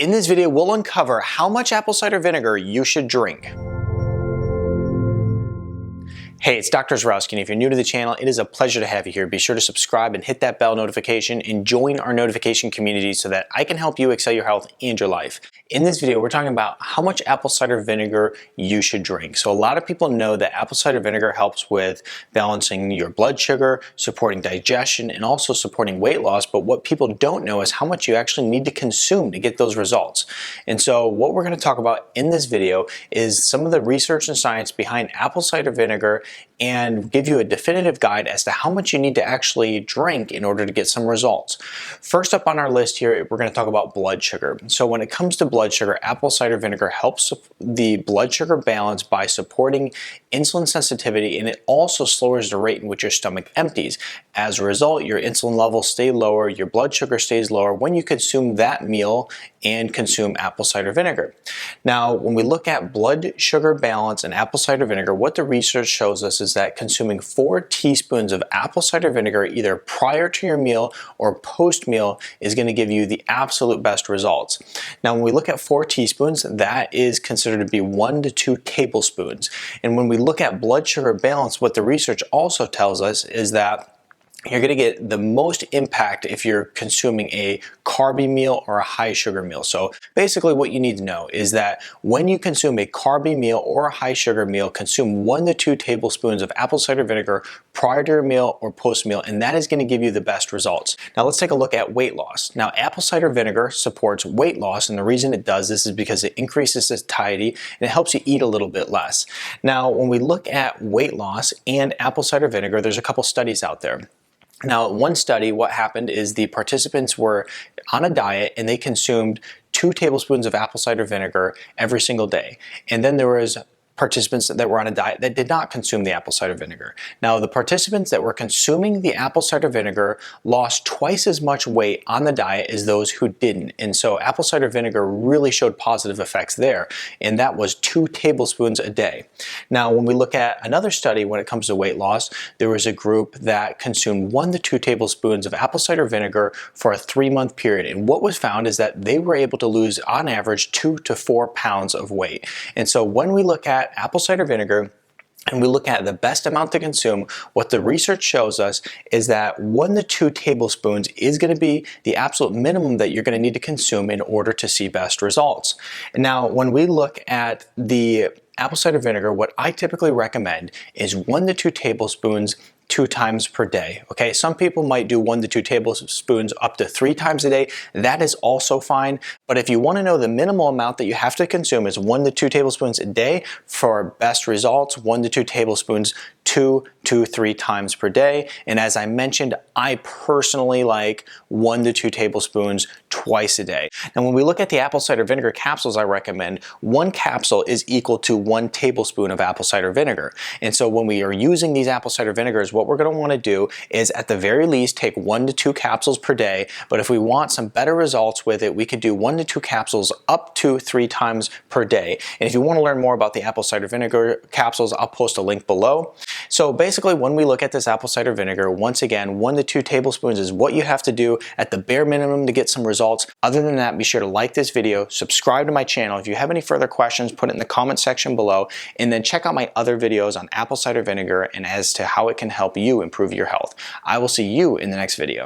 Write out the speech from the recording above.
In this video, we'll uncover how much apple cider vinegar you should drink. Hey, it's Dr. Zrowski, and if you're new to the channel, it is a pleasure to have you here. Be sure to subscribe and hit that bell notification and join our notification community so that I can help you excel your health and your life. In this video, we're talking about how much apple cider vinegar you should drink. So a lot of people know that apple cider vinegar helps with balancing your blood sugar, supporting digestion, and also supporting weight loss. But what people don't know is how much you actually need to consume to get those results. And so what we're going to talk about in this video is some of the research and science behind apple cider vinegar and give you a definitive guide as to how much you need to actually drink in order to get some results. First up on our list here, we're going to talk about blood sugar. So when it comes to blood sugar, apple cider vinegar helps the blood sugar balance by supporting insulin sensitivity, and it also slows the rate in which your stomach empties. As a result, your insulin levels stay lower, your blood sugar stays lower when you consume that meal and consume apple cider vinegar. Now, when we look at blood sugar balance and apple cider vinegar, what the research shows us is that consuming 4 teaspoons of apple cider vinegar either prior to your meal or post-meal is going to give you the absolute best results. Now, when we look at 4 teaspoons, that is considered to be 1 to 2 tablespoons. And when we look at blood sugar balance, what the research also tells us is that you're going to get the most impact if you're consuming a carby meal or a high sugar meal. So basically what you need to know is that when you consume a carby meal or a high sugar meal, consume 1 to 2 tablespoons of apple cider vinegar prior to your meal or post meal, and that is going to give you the best results. Now let's take a look at weight loss. Now apple cider vinegar supports weight loss, and the reason it does this is because it increases satiety and it helps you eat a little bit less. Now when we look at weight loss and apple cider vinegar, there's a couple studies out there. Now, one study, what happened is the participants were on a diet and they consumed 2 tablespoons of apple cider vinegar every single day. And then there was participants that were on a diet that did not consume the apple cider vinegar. Now, the participants that were consuming the apple cider vinegar lost twice as much weight on the diet as those who didn't. And so apple cider vinegar really showed positive effects there, and that was 2 tablespoons a day. Now, when we look at another study when it comes to weight loss, there was a group that consumed 1 to 2 tablespoons of apple cider vinegar for a 3-month period. And what was found is that they were able to lose on average 2 to 4 pounds of weight. And so when we look at apple cider vinegar and we look at the best amount to consume, what the research shows us is that 1 to 2 tablespoons is going to be the absolute minimum that you're going to need to consume in order to see best results. And now when we look at the apple cider vinegar, what I typically recommend is 1 to 2 tablespoons 2 times per day. Okay, some people might do 1 to 2 tablespoons up to 3 times a day. That is also fine. But if you want to know the minimal amount that you have to consume is 1 to 2 tablespoons a day for best results, 1 to 2 tablespoons 2 to 3 times per day. And as I mentioned, I personally like 1 to 2 tablespoons twice a day. Now, when we look at the apple cider vinegar capsules I recommend, 1 capsule is equal to 1 tablespoon of apple cider vinegar. And so when we are using these apple cider vinegars, what we're going to want to do is at the very least take 1 to 2 capsules per day. But if we want some better results with it, we could do 1 to 2 capsules up to 3 times per day. And if you want to learn more about the apple cider vinegar capsules, I'll post a link below. So basically when we look at this apple cider vinegar, once again, 1 to 2 tablespoons is what you have to do at the bare minimum to get some results. Other than that, be sure to like this video, subscribe to my channel. If you have any further questions, put it in the comment section below, and then check out my other videos on apple cider vinegar and as to how it can help you improve your health. I will see you in the next video.